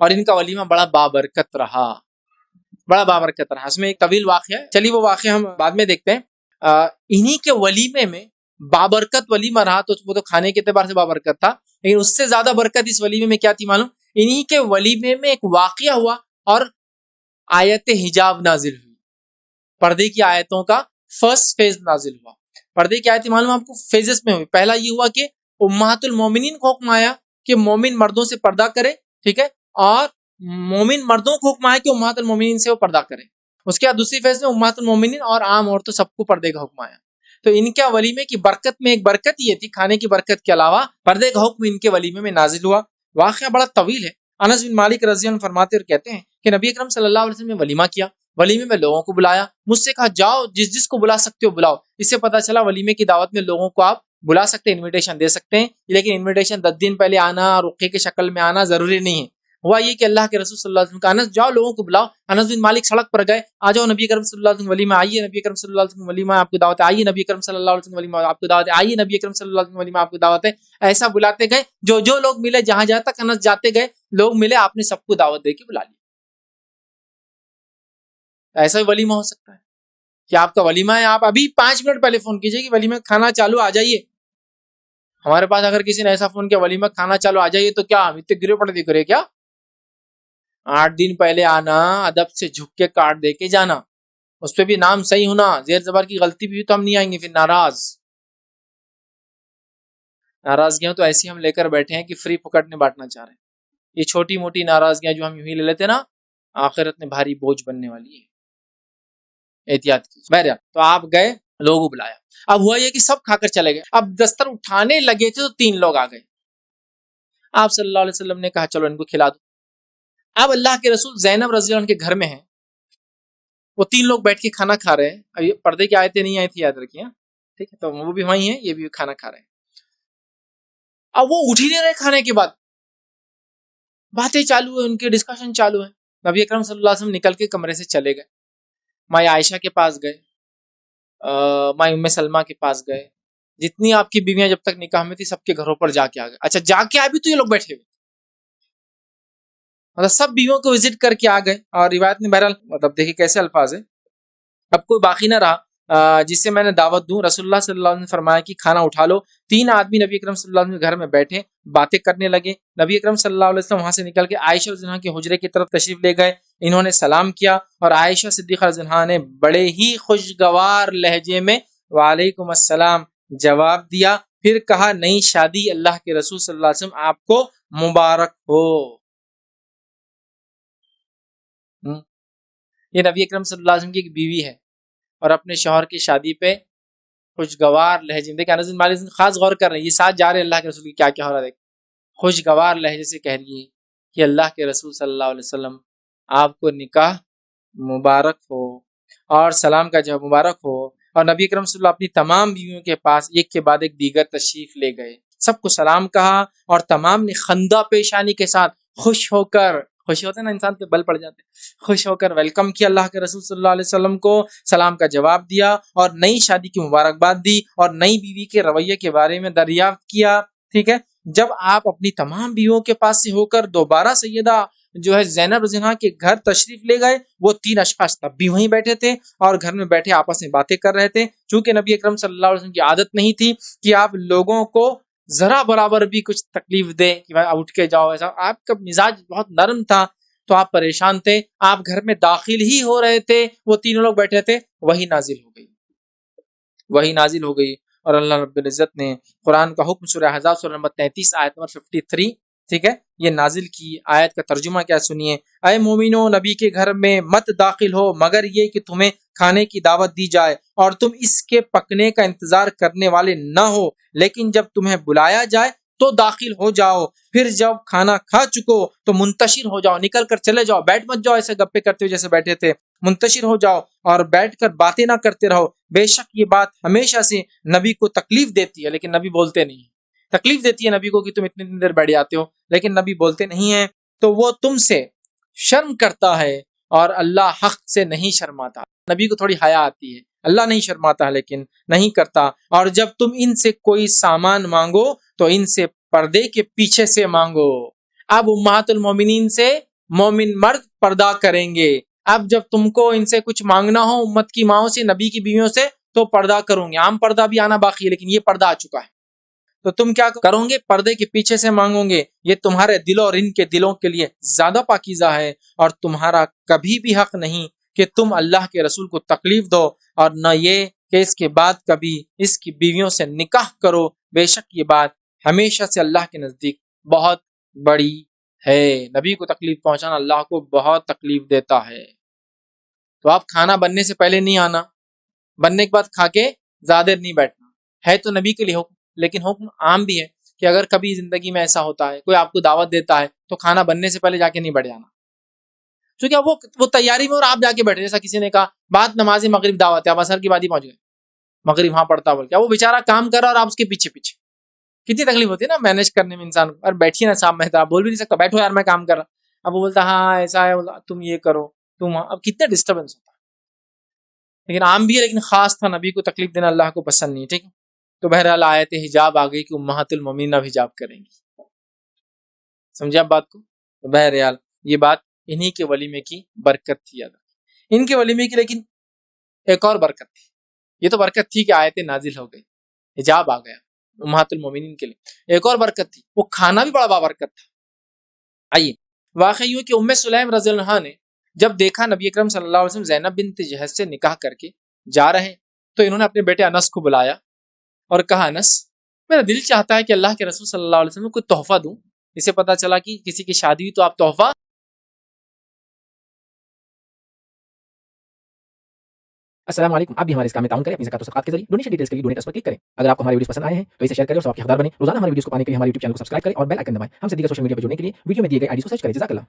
اور ان کا ولیمہ بڑا بابرکت رہا، بڑا بابرکت رہا۔ اس میں ایک طویل واقعہ ہے، چلیے وہ واقعہ ہم بعد میں دیکھتے ہیں۔ انہی کے ولیمے میں بابرکت ولیمہ رہا، تو وہ تو کھانے کے اعتبار سے بابرکت تھا، لیکن اس سے زیادہ برکت اس ولیمے میں کیا تھی معلوم؟ انہی کے ولیمے میں ایک واقعہ ہوا اور آیت حجاب نازل ہوئی، پردے کی آیتوں کا فرسٹ فیز نازل ہوا۔ پردے کی آیتیں معلوم آپ کو فیزز میں ہوئی۔ پہلا یہ ہوا کہ امہات المومنین کو حکم آیا کہ مومن مردوں سے پردہ کرے، ٹھیک ہے، اور مومن مردوں کو حکم آیا کہ امہات المومنین سے وہ پردہ کرے۔ اس کے بعد دوسری فیز میں امہات المومنین اور عام عورتوں سب کو پردے کا حکم آیا۔ تو ان کے ولیمے کی برکت میں ایک برکت یہ تھی، کھانے کی برکت کے علاوہ پردے کا حکم ان کے ولیمے میں نازل ہوا۔ واقعہ بڑا طویل ہے۔ انس بن مالک رضی اللہ عنہ فرماتے اور کہتے ہیں کہ نبی اکرم صلی اللہ علیہ وسلم نے ولیمہ کیا، ولیمے میں لوگوں کو بلایا، مجھ سے کہا جاؤ جس جس کو بلا سکتے ہو بلاؤ۔ اس سے پتہ چلا ولیمے کی دعوت میں لوگوں کو آپ بلا سکتے ہیں، انویٹیشن دے سکتے ہیں، لیکن انویٹیشن 10 دن پہلے آنا، رقعے کی شکل میں آنا ضروری نہیں ہے۔ ہوا یہ کہ اللہ کے رسول صلی اللہ علیہ وسلم کا انس جاؤ لوگوں کو بلاؤ۔ انس بن مالک سڑک پر گئے، آ جاؤ نبی کرم صلی اللہ علیہ وسلم ولیمہ آئیے، نبی کرم صلی اللہ علیہ وسلم ولیمہ آپ کی دعوت ہے، آئیے نبی کرم صلی اللہ علیہ وسلم ولیمہ آپ کی دعوت ہے، آئیے نبی کرم صلی اللہ علیہ وسلم ولیمہ آپ کی دعوت ہے۔ ایسا بلاتے گئے، جو جو لوگ ملے، جہاں جہاں تک انس جاتے گئے لوگ ملے، آپ نے سب کو دعوت دے کے بلا لیا۔ ایسا بھی ولیمہ ہو سکتا ہے کہ آپ کا ولیمہ ہے، آپ ابھی 5 منٹ پہلے فون کیجئے کہ ولیمہ کھانا چالو آ جائیے۔ ہمارے پاس اگر کسی نے ایسا فون کیا ولیمہ کھانا چالو آ جائیے، تو کیا ہم اتنے گرے پڑے دکھ رہے کیا؟ 8 دن پہلے آنا، ادب سے جھک کے کارڈ دے کے جانا، اس پہ بھی نام صحیح ہونا، زیر زبر کی غلطی بھی تو ہم نہیں آئیں گے پھر ناراضگیاں تو ایسی ہم لے کر بیٹھے ہیں کہ فری پکٹ میں بانٹنا چاہ رہے ہیں۔ یہ چھوٹی موٹی ناراضگیاں جو ہم یوں ہی لے لیتے نا، آخرت میں بھاری بوجھ بننے والی ہے، احتیاط کیجیے۔ بہرحال تو آپ گئے، لوگوں بلایا، اب ہوا یہ کہ سب کھا کر چلے گئے۔ اب دستر اٹھانے لگے تھے تو 3 لوگ آ گئے۔ آپ صلی اللہ علیہ وسلم نے کہا چلو ان کو کھلا دو۔ اب اللہ کے رسول زینب رضی اللہ عنہ کے گھر میں ہیں، وہ 3 لوگ بیٹھ کے کھانا کھا رہے ہیں۔ اب یہ پردے کی آیتیں نہیں آئی تھی، یاد رکھیے، ٹھیک ہے، تو وہ بھی وہیں ہیں، یہ بھی کھانا کھا رہے ہیں۔ اب وہ اٹھ ہی نہیں رہے، کھانے کے بعد باتیں چالو ہیں، ان کی ڈسکشن چالو ہے۔ نبی اکرم صلی اللہ علیہ وسلم نکل کے کمرے سے چلے گئے، ماں عائشہ کے پاس گئے، ماں ام سلمہ کے پاس گئے، جتنی آپ کی بیویاں جب تک نکاح میں تھی سب کے گھروں پر جا کے آ گئے۔ اچھا جا کے آئے بھی تو یہ لوگ بیٹھے ہوئے، مطلب سب بیویوں کو وزٹ کر کے آ گئے۔ اور روایت میں بہرحال مطلب دیکھیں کیسے الفاظ ہیں، اب کوئی باقی نہ رہا جسے میں نے دعوت دوں۔ رسول اللہ صلی اللہ علیہ وسلم نے فرمایا کہ کھانا اٹھا لو۔ 3 آدمی نبی اکرم صلی اللہ علیہ وسلم کے گھر میں بیٹھے باتیں کرنے لگے۔ نبی اکرم صلی اللہ علیہ وسلم وہاں سے نکل کے عائشہ رضی اللہ عنہا کے حجرے کی طرف تشریف لے گئے، انہوں نے سلام کیا اور عائشہ صدیقہ رضی اللہ عنہا نے بڑے ہی خوشگوار لہجے میں وعلیکم السلام جواب دیا، پھر کہا نئی شادی اللہ کے رسول صلی اللہ علیہ وسلم آپ کو مبارک ہو۔ یہ نبی اکرم صلی اللہ علیہ وسلم کی ایک بیوی ہے اور اپنے شوہر کی شادی پہ خوشگوار لہجے میں، دیکھیں انس بن مالک خاص غور کر رہے ہیں، یہ ساتھ جا رہے ہیں اللہ کے رسول کی کیا کیا ہو رہا ہے، دیکھ خوشگوار لہجے سے کہہ رہی ہے کہ اللہ کے رسول صلی اللہ علیہ وسلم آپ کو نکاح مبارک ہو اور سلام کا جواب مبارک ہو۔ اور نبی اکرم صلی اللہ علیہ وسلم اپنی تمام بیویوں کے پاس ایک کے بعد ایک دیگر تشریف لے گئے، سب کو سلام کہا اور تمام نے خندہ پیشانی کے ساتھ خوش ہوتے ہیں نا، انسان پہ بل پڑ جاتے ہیں، خوش ہو کر ویلکم کیا اللہ کے رسول صلی اللہ علیہ وسلم کو، سلام کا جواب دیا اور نئی شادی کی مبارکباد دی اور نئی بیوی کے رویے کے بارے میں دریافت کیا، ٹھیک ہے۔ جب آپ اپنی تمام بیویوں کے پاس سے ہو کر دوبارہ سیدہ جو ہے زینب رضی اللہ عنہا کے گھر تشریف لے گئے، وہ 3 اشخاص تب بھی وہیں بیٹھے تھے اور گھر میں بیٹھے آپس میں باتیں کر رہے تھے، چونکہ نبی اکرم صلی اللہ علیہ وسلم کی عادت نہیں تھی کہ آپ لوگوں کو ذرا برابر بھی کچھ تکلیف دے کہ بھائی اٹھ کے جاؤ، ایسا آپ کا مزاج بہت نرم تھا، تو آپ پریشان تھے، آپ گھر میں داخل ہی ہو رہے تھے، وہ 3 لوگ بیٹھے تھے، وہی نازل ہو گئی اور اللہ رب العزت نے قرآن کا حکم سورہ احزاب سورہ نمبر 33 آیت نمبر 53، ٹھیک ہے، یہ نازل کی۔ آیت کا ترجمہ کیا سنیے، اے مومنو نبی کے گھر میں مت داخل ہو مگر یہ کہ تمہیں کھانے کی دعوت دی جائے اور تم اس کے پکنے کا انتظار کرنے والے نہ ہو، لیکن جب تمہیں بلایا جائے تو داخل ہو جاؤ، پھر جب کھانا کھا چکو تو منتشر ہو جاؤ، نکل کر چلے جاؤ، بیٹھ مت جاؤ ایسے گپے کرتے ہوئے جیسے بیٹھے تھے، منتشر ہو جاؤ اور بیٹھ کر باتیں نہ کرتے رہو، بے شک یہ بات ہمیشہ سے نبی کو تکلیف دیتی ہے، لیکن نبی بولتے نہیں ہیں، تکلیف دیتی ہے نبی کو کہ تم اتنی دیر بیٹھ جاتے ہو، لیکن نبی بولتے نہیں ہیں، تو وہ تم سے شرم کرتا ہے اور اللہ حق سے نہیں شرماتا۔ نبی کو تھوڑی حیا آتی ہے، اللہ نہیں شرماتا ہے لیکن نہیں کرتا۔ اور جب تم ان سے کوئی سامان مانگو تو ان سے پردے کے پیچھے سے مانگو۔ اب امہات المومنین سے مومن مرد پردہ کریں گے. اب جب تم کو ان سے کچھ مانگنا ہو امت کی ماؤں سے نبی کی بیویوں سے تو پردہ کروں گے. عام پردہ بھی آنا باقی ہے لیکن یہ پردہ آ چکا ہے. تو تم کیا کرو گے؟ پردے کے پیچھے سے مانگو گے. یہ تمہارے دلوں اور ان کے دلوں کے لیے زیادہ پاکیزہ ہے اور تمہارا کبھی بھی حق نہیں کہ تم اللہ کے رسول کو تکلیف دو اور نہ یہ کہ اس کے بعد کبھی اس کی بیویوں سے نکاح کرو. بے شک یہ بات ہمیشہ سے اللہ کے نزدیک بہت بڑی ہے. نبی کو تکلیف پہنچانا اللہ کو بہت تکلیف دیتا ہے. تو آپ کھانا بننے سے پہلے نہیں آنا, بننے کے بعد کھا کے زیادہ دیر نہیں بیٹھنا. ہے تو نبی کے لیے حکم لیکن حکم عام بھی ہے کہ اگر کبھی زندگی میں ایسا ہوتا ہے کوئی آپ کو دعوت دیتا ہے تو کھانا بننے سے پہلے جا کے نہیں بیٹھ جانا. کیونکہ وہ تیاری میں اور آپ جا کے بیٹھے. جیسا کسی نے کہا بات نماز مغرب دعوت ہے, آپ اثر کی بعد ہی پہنچ گئے, مغرب وہاں پڑھتا بول کیا وہ بیچارہ کام کر رہا اور آپ اس کے پیچھے پیچھے. کتنی تکلیف ہوتی ہے نا مینج کرنے میں انسان کو. اور بیٹھیے نا صاحب میں آپ بول بھی نہیں سکتا بیٹھو یار میں کام کر رہا. اب وہ بولتا ہاں ایسا ہے, تم یہ کرو تم, اب کتنے ڈسٹربنس ہوتا ہے. لیکن عام بھی ہے لیکن خاص تھا, نبی کو تکلیف دینا اللہ کو پسند نہیں. ٹھیک ہے, تو بہرحال آیت حجاب آ گئی کہ امہات المومنین اب حجاب کریں گی. سمجھے آپ بات کو؟ تو بہرحال یہ بات انہی کے ولیمے کی برکت تھی. ان کے ولیمے کی لیکن ایک اور برکت تھی. یہ تو برکت تھی کہ آیتیں نازل ہو گئی, حجاب آ گیا امہات المومنین کے لیے. ایک اور برکت تھی, وہ کھانا بھی بڑا بابرکت تھا. آئیے واقعہ یوں کہ ام سلیم رضی اللہ عنہا نے جب دیکھا نبی اکرم صلی اللہ علیہ وسلم زینب بنت جہش سے نکاح کر کے جا رہے ہیں تو انہوں نے اپنے بیٹے انس کو بلایا اور کہا انس میرا دل چاہتا ہے کہ اللہ کے رسول صلی اللہ علیہ وسلم کو تحفہ دوں. اسے پتا چلا کہ کسی کی شادی ہوئی تو آپ تحفہ. السلام علیکم. آپ بھی ہمارے اس کام میں تعاون کریں اپنی زکات و صدقات کے ذریعے. ڈونیشن ڈیٹیلز کے لیے ڈونیٹ اس پر کلک کریں. اگر آپ کو ہمارے ویڈیوز پسند آئے ہیں تو اسے شیئر کریں اور ثواب کے حقدار بنیں. روزانہ ہمارے ویڈیوز کو پانے کے لیے ہمارے یوٹیوب چینل کو سبسکرائب کریں اور بیل آئکن دبائیں. ہم سے دیگر سوشل میڈیا پر جڑنے کے لیے ویڈیو میں دیے گئے آئی ڈی کو سرچ کریں. جزاک اللہ.